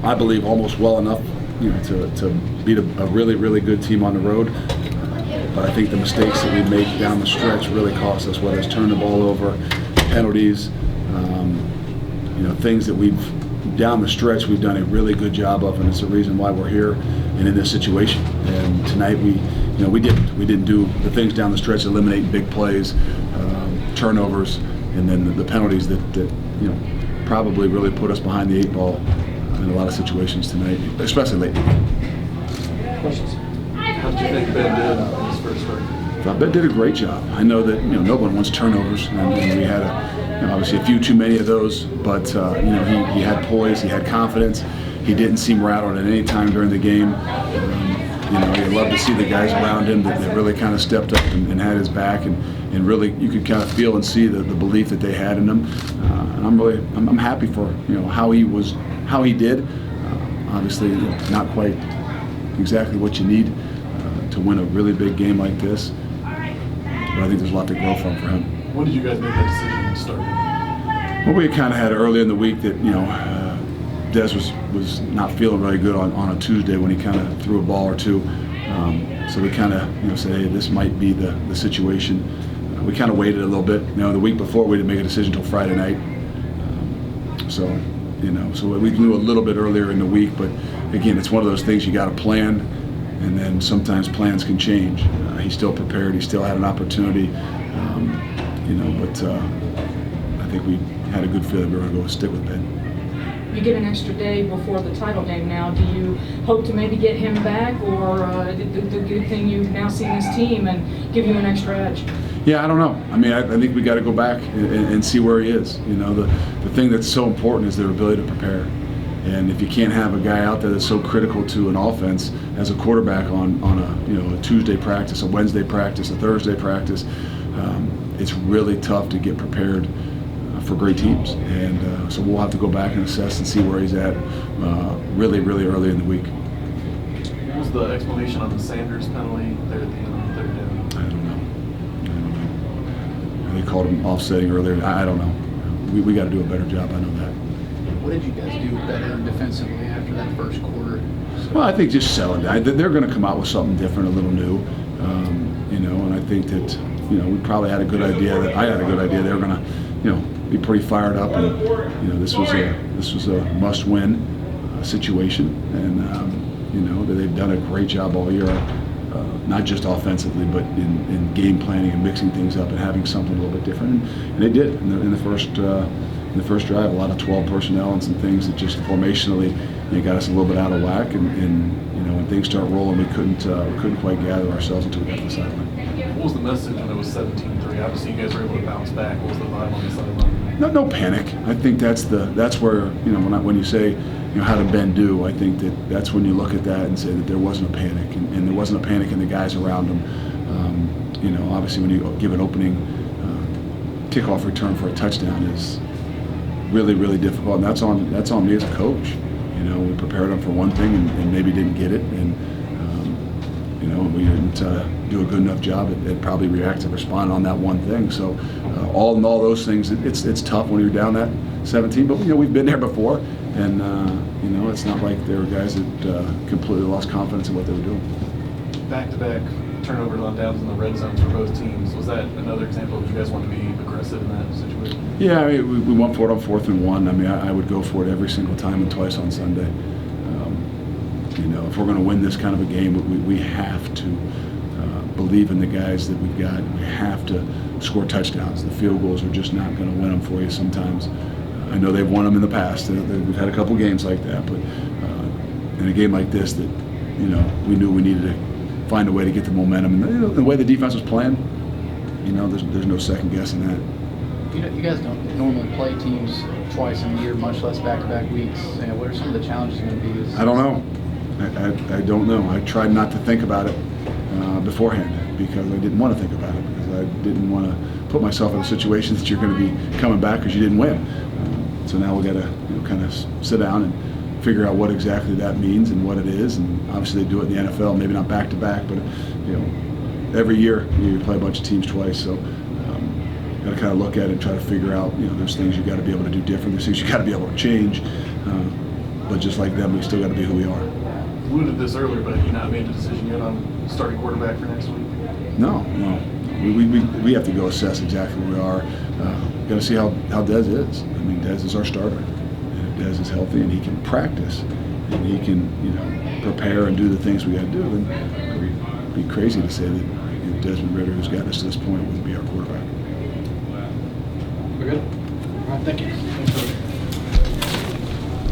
I believe almost well enough, to beat a really, really good team on the road. But I think the mistakes that we make down the stretch really cost us, whether it's turning the ball over, penalties, things that down the stretch we've done a really good job of, and it's the reason why we're here and in this situation. And tonight we didn't do the things down the stretch, eliminating big plays, turnovers, and then the penalties that probably really put us behind the 8 ball in a lot of situations tonight, especially late in the game. Questions? How did you think Ben did in his first start? I thought Ben did a great job. I know that no one wants turnovers, and we had obviously a few too many of those. But he had poise, he had confidence. He didn't seem rattled at any time during the game. You love to see the guys around him that really kind of stepped up and had his back, and really you could kind of feel and see the belief that they had in him. And I'm happy for how he did. Obviously, not quite exactly what you need to win a really big game like this. But I think there's a lot to grow from for him. When did you guys make that decision to start? Well, we kind of had early in the week that Des was not feeling really good on a Tuesday when he kind of threw a ball or two. So we kind of said, hey, this might be the situation. We kind of waited a little bit. The week before we didn't make a decision until Friday night. So we knew a little bit earlier in the week. But again, it's one of those things you got to plan, and then sometimes plans can change. He's still prepared. He still had an opportunity. But I think we had a good feeling we were going to go stick with Ben. You get an extra day before the title game now. Do you hope to maybe get him back, or the good thing you've now seen this team and give you an extra edge? Yeah, I don't know. I mean, I think we got to go back and see where he is. The thing that's so important is their ability to prepare. And if you can't have a guy out there that's so critical to an offense as a quarterback on a Tuesday practice, a Wednesday practice, a Thursday practice, it's really tough to get prepared for great teams. And so we'll have to go back and assess and see where he's at really, really early in the week. What was the explanation on the Sanders penalty there at the end of the third down? I don't know. They called him offsetting earlier. I don't know. We got to do a better job. I know that. What did you guys do better defensively after that first quarter? Well, I think just selling that. They're going to come out with something different, a little new. And I think that, we probably had a good idea. I had a good idea they were going to, be pretty fired up. And, this was a must-win situation. And, that they've done a great job all year, not just offensively, but in game planning and mixing things up and having something a little bit different. And they did in the first drive, a lot of 12 personnel and some things that just formationally got us a little bit out of whack. And when things start rolling, we couldn't quite gather ourselves until we got to the sideline. What was the message when it was 17-3? Obviously, you guys were able to bounce back. What was the vibe on the sideline? No panic. I think that's where when you say how did Ben do, I think that's when you look at that and say that there wasn't a panic, and there wasn't a panic in the guys around him. Obviously when you give an opening kickoff return for a touchdown is really, really difficult, and that's on me as a coach. We prepared them for one thing and maybe didn't get it, and we didn't do a good enough job at probably reactive responding on that one thing. So all in all those things, it's tough when you're down that 17. But we've been there before, and it's not like there were guys that completely lost confidence in what they were doing. Back-to-back turnovers on downs in the red zones for both teams. Was that another example of you guys want to be aggressive in that situation? Yeah, I mean, we went for it on 4th and 1. I mean, I would go for it every single time and twice on Sunday. If we're going to win this kind of a game, we have to believe in the guys that we've got. We have to score touchdowns. The field goals are just not going to win them for you sometimes. I know they've won them in the past. We've had a couple games like that, but in a game like this, that we knew we needed to find a way to get the momentum. And the way the defense was playing, there's no second guessing that. You guys don't normally play teams twice in a year, much less back-to-back weeks. What are some of the challenges going to be? I don't know. I don't know. I tried not to think about it beforehand because I didn't want to think about it, because I didn't want to put myself in a situation that you're going to be coming back because you didn't win. So now we got to kind of sit down and figure out what exactly that means and what it is. And obviously they do it in the NFL, maybe not back-to-back, but every year you play a bunch of teams twice. So got to kind of look at it and try to figure out, there's things you got to be able to do different. There's things you got to be able to change. But just like them. We still got to be who we are. Alluded to this earlier, but have you not made a decision yet on starting quarterback for next week? No. We have to go assess exactly where we are. Got to see how Dez is. I mean, Dez is our starter. And if Dez is healthy and he can practice and he can, prepare and do the things we got to do, then it would be crazy to say that Desmond Ridder, who's gotten us to this point, would be our quarterback. We're good? All right, thank you. Thanks, Coach.